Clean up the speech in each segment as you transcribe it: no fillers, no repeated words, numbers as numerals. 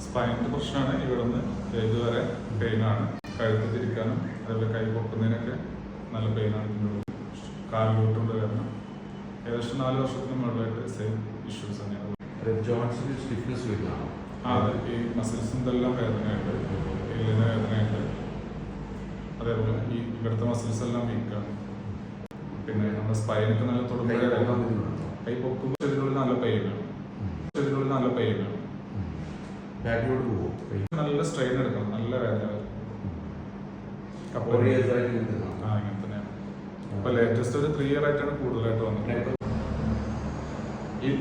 സ്പൈനിന്റെ പ്രശ്നമാണ്. ഇവിടുന്ന് ഇതുവരെ പെയിനാണ്. കഴുത്ത് തിരിക്കാനും അതുപോലെ കൈ പൊക്കുന്നതിനൊക്കെ നല്ല പെയിനാണ്. ഇതിനുള്ളിൽ കാലിലോട്ടുണ്ട് കാരണം ഏകദേശം 4 വർഷത്തിന് മുകളിലായിട്ട് സെയിം ഇഷ്യൂസ് തന്നെയാണ്. അതെ, ഈ മസിൽസിൻ്റെ എല്ലാം വേദനയുണ്ട്, എല്ലിന് വേദനയുണ്ട്, അതേപോലെ ഈ ഇവിടുത്തെ മസിൽസ് എല്ലാം വീക്കാണ്. പിന്നെ നമ്മുടെ സ്പൈനൊക്കെ നല്ല തൊടുമ്പോഴേ കൈ പൊക്കുമ്പോൾ ഇതിനുള്ളിൽ നല്ല പെയിനാണ്. നല്ല സ്ട്രെയിൻ എടുക്കണം, നല്ല വേദന വരും. ഇങ്ങനെ തന്നെയാണ്. ഇപ്പൊ ലേറ്റസ്റ്റ് ഒരു 3 year ആയിട്ടാണ് കൂടുതലായിട്ട് വന്നത്.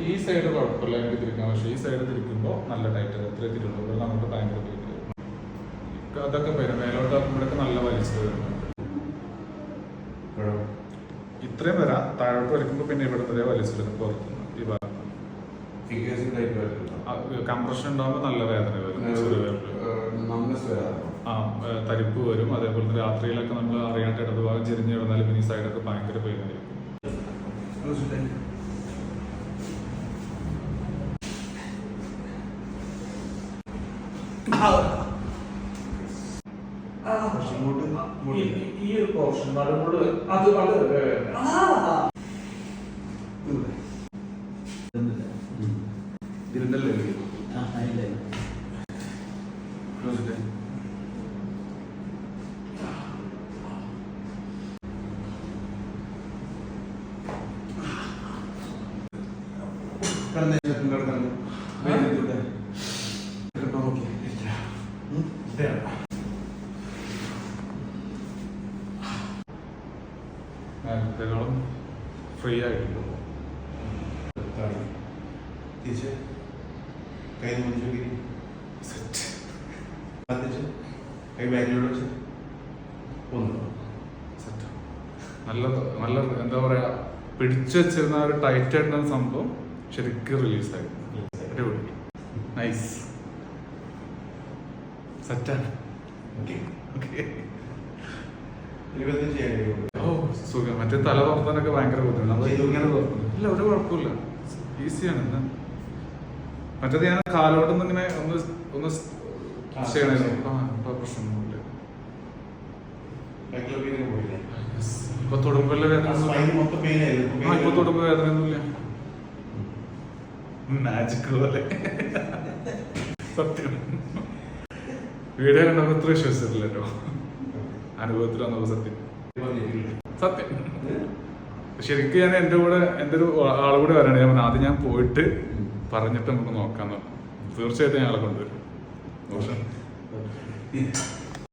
ഈ സൈഡ് കുഴപ്പമില്ല, എനിക്ക് തിരിക്കാം. പക്ഷെ ഈ സൈഡ് തിരിക്കുമ്പോൾ നല്ല ടൈറ്റ്, എത്ര തിരിയുള്ളൂ നമുക്ക് ഭയങ്കര പെയിൻ. അതൊക്കെ പേര് മേലോട്ട് ആക്കുമ്പോഴൊക്കെ നല്ല വലിച്ചു വരുന്നുണ്ട്. ഇത്രയും വരാം, താഴോട്ട് വലിക്കുമ്പോൾ പിന്നെ ഇവിടുത്തെ വലിച്ചു വരും പുറത്തുനിന്ന്. ഈ ഭാഗം കംപ്രഷൻ ഉണ്ടാകുമ്പോൾ നല്ല വേദന വരും, തരിപ്പ് വരും. അതേപോലെ തന്നെ രാത്രിയിലൊക്കെ നമ്മൾ അറിയാണ്ട് ഇടത് ഭാഗം ചെരിഞ്ഞ് കിടന്നാലും പിന്നെ ഈ സൈഡൊക്കെ ഭയങ്കര പെയിൻ ആയിരിക്കും. ഈ ഒരു പോർഷൻ അത് നേരത്തെക്കാളും ഫ്രീ ആയിട്ടുണ്ട്. നല്ല എന്താ പറയാ, പിടിച്ചു വെച്ചിരുന്ന ഒരു ടൈറ്റ് ആയിട്ടുള്ള സംഭവം ശരിക്കും റിലീസായി. അടിപൊളി, നൈസ്, സെറ്റാണ്. സുഖം. മറ്റേ തല തുറത്താനൊക്കെ ഭയങ്കര ബുദ്ധിമുട്ടാണ്. ഇങ്ങനെ തുറക്കുന്നു ഇല്ല, ഒരു കുഴപ്പമില്ല, ഈസിയാണ്. മറ്റേത് ഞാൻ കാലോട്ടൊന്നും ഇങ്ങനെ ഒന്ന് ചെയ്യണമായിരുന്നു. പ്രശ്നമൊന്നുമില്ല. ഇപ്പൊ തൊടുമ്പല്ല വേദന, ഇപ്പൊ തൊടുമ്പോ വേദനയൊന്നുമില്ല. മാജിക് പോലെ സത്യം. വീഡിയോ കണ്ടപ്പോ ഇത്ര വിശ്വസിച്ചിട്ടില്ല കേട്ടോ. അനുഭവത്തിൽ വന്നപ്പോ സത്യം ശരിക്കും ഞാൻ എൻ്റെ ഒരു ആളുകൂടെ വരാണ്. ഞാൻ ആദ്യം ഞാൻ പോയിട്ട് പറഞ്ഞിട്ട് നമുക്ക് നോക്കാന്ന്. തീർച്ചയായിട്ടും ഞങ്ങളെ കൊണ്ടുവരും.